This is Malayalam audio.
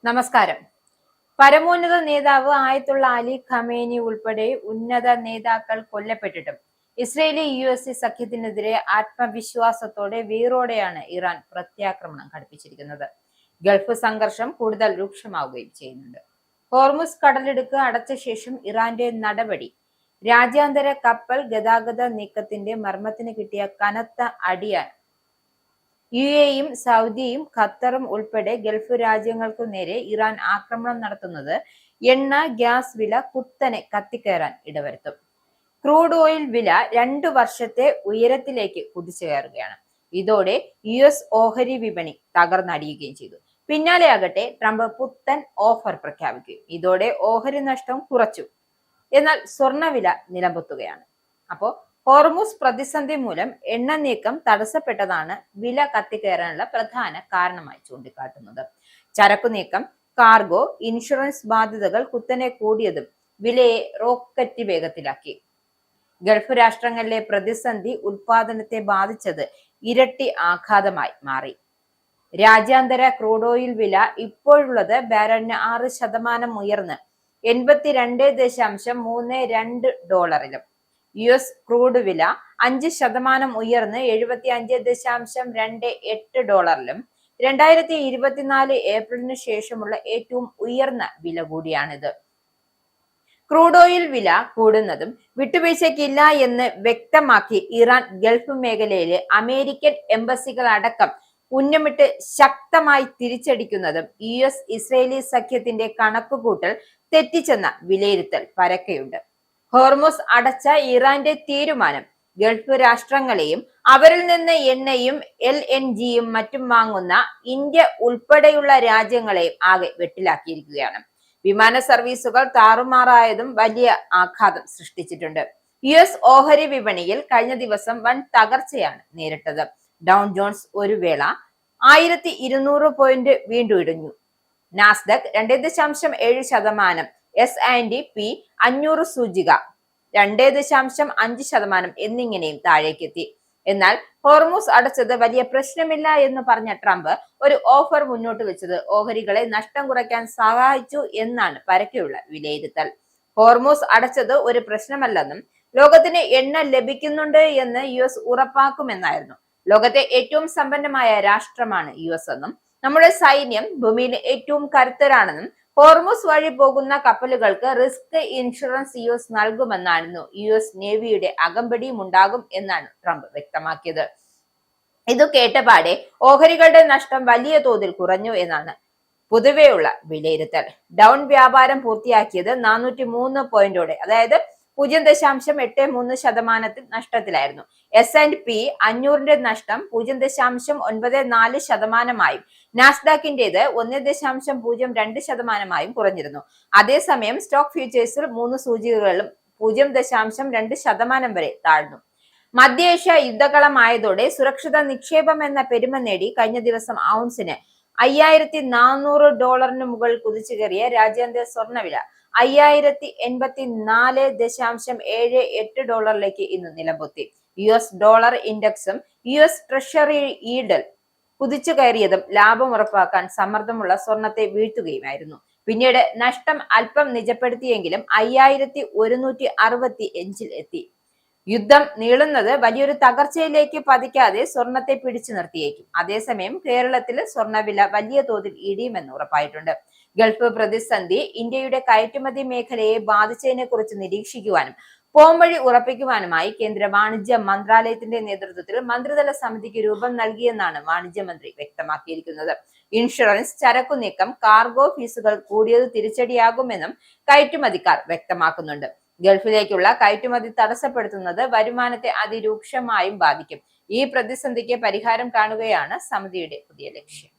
നമസ്കാരം. പരമോന്നത നേതാവ് ആയത്തുള്ള അലി ഖമേനി ഉൾപ്പെടെ ഉന്നത നേതാക്കൾ കൊല്ലപ്പെട്ടിട്ടും ഇസ്രയേലി US സഖ്യത്തിനെതിരെ ആത്മവിശ്വാസത്തോടെ വീറോടെയാണ് ഇറാൻ പ്രത്യാക്രമണം ഘടിപ്പിച്ചിരിക്കുന്നത്. ഗൾഫ് സംഘർഷം കൂടുതൽ രൂക്ഷമാവുകയും ചെയ്യുന്നുണ്ട്. ഹോർമുസ് കടലിടുക്ക് അടച്ച ശേഷം ഇറാന്റെ നടപടി രാജ്യാന്തര കപ്പൽ ഗതാഗത നീക്കത്തിന്റെ മർമ്മത്തിന് കിട്ടിയ കനത്ത അടിയാണ്. UAEയും സൗദിയും ഖത്തറും ഉൾപ്പെടെ ഗൾഫ് രാജ്യങ്ങൾക്കു നേരെ ഇറാൻ ആക്രമണം നടത്തുന്നത് എണ്ണ ഗ്യാസ് വില കുത്തനെ കത്തിക്കയറാൻ ഇടവരുത്തും. ക്രൂഡ് ഓയിൽ വില 2 വർഷത്തെ ഉയരത്തിലേക്ക് കുതിച്ചു കയറുകയാണ്. ഇതോടെ US ഓഹരി വിപണി തകർന്നടിയുകയും ചെയ്തു. പിന്നാലെയാകട്ടെ ട്രംപ് പുത്തൻ ഓഫർ പ്രഖ്യാപിക്കുകയും ഇതോടെ ഓഹരി നഷ്ടം കുറച്ചു. എന്നാൽ സ്വർണ്ണവില നിലംപൊത്തുകയാണ്. അപ്പോ ഹോർമുസ് പ്രതിസന്ധി മൂലം എണ്ണ നീക്കം തടസ്സപ്പെട്ടതാണ് വില കത്തിക്കയറാനുള്ള പ്രധാന കാരണമായി ചൂണ്ടിക്കാട്ടുന്നത്. ചരക്കു നീക്കം, കാർഗോ, ഇൻഷുറൻസ് ബാധ്യതകൾ കുത്തനെ കൂടിയതും വിലയെ റോക്കറ്റ് വേഗത്തിലാക്കി. ഗൾഫ് രാഷ്ട്രങ്ങളിലെ പ്രതിസന്ധി ഉൽപാദനത്തെ ബാധിച്ചത് ഇരട്ടി ആഘാതമായി മാറി. രാജ്യാന്തര ക്രൂഡ് ഓയിൽ വില ഇപ്പോഴുള്ളത് ബാരലിന് 6% ഉയർന്ന് $82.32 US ക്രൂഡ് വില 5% ഉയർന്ന് $75.28 2024 ഏപ്രിലിന് ശേഷമുള്ള ഏറ്റവും ഉയർന്ന വില കൂടിയാണിത്. ക്രൂഡ് ഓയിൽ വില കൂടുന്നതും വിട്ടുവീഴ്ചയ്ക്കില്ല എന്ന് വ്യക്തമാക്കി ഇറാൻ ഗൾഫ് മേഖലയിലെ അമേരിക്കൻ എംബസികൾ അടക്കം ഉന്നമിട്ട് ശക്തമായി തിരിച്ചടിക്കുന്നതും US ഇസ്രയേലി സഖ്യത്തിന്റെ കണക്കുകൂട്ടൽ തെറ്റിച്ചെന്ന വിലയിരുത്തൽ പരക്കെയുണ്ട്. ഹോർമുസ് അടച്ച ഇറാന്റെ തീരുമാനം ഗൾഫ് രാഷ്ട്രങ്ങളെയും അവരിൽ നിന്ന് എണ്ണയും LNGയും മറ്റും വാങ്ങുന്ന ഇന്ത്യ ഉൾപ്പെടെയുള്ള രാജ്യങ്ങളെയും ആകെ വെട്ടിലാക്കിയിരിക്കുകയാണ്. വിമാന സർവീസുകൾ താറുമാറായതും വലിയ ആഘാതം സൃഷ്ടിച്ചിട്ടുണ്ട്. US ഓഹരി വിപണിയിൽ കഴിഞ്ഞ ദിവസം വൻ തകർച്ചയാണ് നേരിട്ടത്. ഡൗൺ ജോൺസ് ഒരു വേള 1200 പോയിന്റ് വീണ്ടും ഇടിഞ്ഞു. നാസ്ഡക് 2.7%, S&P 500 സൂചിക 2.5% എന്നിങ്ങനെയും താഴേക്കെത്തി. എന്നാൽ ഹോർമുസ് അടച്ചത് വലിയ പ്രശ്നമില്ല എന്ന് പറഞ്ഞ ട്രംപ് ഒരു ഓഫർ മുന്നോട്ട് വെച്ചത് ഓഹരികളെ നഷ്ടം കുറയ്ക്കാൻ സഹായിച്ചു എന്നാണ് പരക്കെയുള്ള വിലയിരുത്തൽ. ഹോർമുസ് അടച്ചത് ഒരു പ്രശ്നമല്ലെന്നും ലോകത്തിന് എണ്ണ ലഭിക്കുന്നുണ്ട് എന്ന് US ഉറപ്പാക്കുമെന്നായിരുന്നു. ലോകത്തെ ഏറ്റവും സമ്പന്നമായ രാഷ്ട്രമാണ് US എന്നും നമ്മുടെ സൈന്യം ഭൂമിയിലെ ഏറ്റവും കരുത്തരാണെന്നും ഹോർമുസ് വഴി പോകുന്ന കപ്പലുകൾക്ക് റിസ്ക് ഇൻഷുറൻസ് US നൽകുമെന്നായിരുന്നു US നേവിയുടെ അകമ്പടിയും ഉണ്ടാകും എന്നാണ് ട്രംപ് വ്യക്തമാക്കിയത്. ഇത് കേട്ടപാടെ ഓഹരികളുടെ നഷ്ടം വലിയ തോതിൽ കുറഞ്ഞു എന്നാണ് പൊതുവെയുള്ള വിലയിരുത്തൽ. ഡൗൺ വ്യാപാരം പൂർത്തിയാക്കിയത് 403 പോയിന്റോടെ, അതായത് 0.83% നഷ്ടത്തിലായിരുന്നു. S&P 500ന്റെ നഷ്ടം 0.94%, നാസ്ഡാക്കിന്റേത് 1.02% കുറഞ്ഞിരുന്നു. അതേസമയം സ്റ്റോക്ക് ഫ്യൂച്ചേഴ്സിൽ 3 സൂചികകളും 0.2% വരെ താഴ്ന്നു. മധ്യേഷ്യ യുദ്ധകളമായതോടെ സുരക്ഷിത നിക്ഷേപം എന്ന പെരുമ നേടി കഴിഞ്ഞ ദിവസം ഔൺസിന് $5,400 മുകളിൽ കുതിച്ചു കയറിയ രാജ്യാന്തര സ്വർണ്ണവില $584.78 ഇന്ന് നിലംപൊത്തി. US ഡോളർ ഇൻഡെക്സും US ട്രഷറി ഈൽഡും കുതിച്ചു കയറിയതും ലാഭം ഉറപ്പാക്കാൻ സമ്മർദ്ദമുള്ള സ്വർണത്തെ വീഴ്ത്തുകയുമായിരുന്നു. പിന്നീട് നഷ്ടം അല്പം നിജപ്പെടുത്തിയെങ്കിലും 5165 എത്തി. യുദ്ധം നീളുന്നത് വലിയൊരു തകർച്ചയിലേക്ക് പതിക്കാതെ സ്വർണത്തെ പിടിച്ചു നിർത്തിയേക്കും. അതേസമയം കേരളത്തിൽ സ്വർണ്ണവില വലിയ തോതിൽ ഇടിയുമെന്ന് ഉറപ്പായിട്ടുണ്ട്. ഗൾഫ് പ്രതിസന്ധി ഇന്ത്യയുടെ കയറ്റുമതി മേഖലയെ ബാധിച്ചതിനെ കുറിച്ച് നിരീക്ഷിക്കുവാനും പോംവഴി ഉറപ്പിക്കുവാനുമായി കേന്ദ്ര വാണിജ്യ മന്ത്രാലയത്തിന്റെ നേതൃത്വത്തിൽ മന്ത്രിതല സമിതിക്ക് രൂപം നൽകിയെന്നാണ് വാണിജ്യമന്ത്രി വ്യക്തമാക്കിയിരിക്കുന്നത്. ഇൻഷുറൻസ്, ചരക്കു നീക്കം, കാർഗോ ഫീസുകൾ കൂടിയത് തിരിച്ചടിയാകുമെന്നും കയറ്റുമതിക്കാർ വ്യക്തമാക്കുന്നുണ്ട്. ഗൾഫിലേക്കുള്ള കയറ്റുമതി തടസ്സപ്പെടുത്തുന്നത് വരുമാനത്തെ അതിരൂക്ഷമായും ബാധിക്കും. ഈ പ്രതിസന്ധിക്ക് പരിഹാരം കാണുകയാണ് സമിതിയുടെ പുതിയ ലക്ഷ്യം.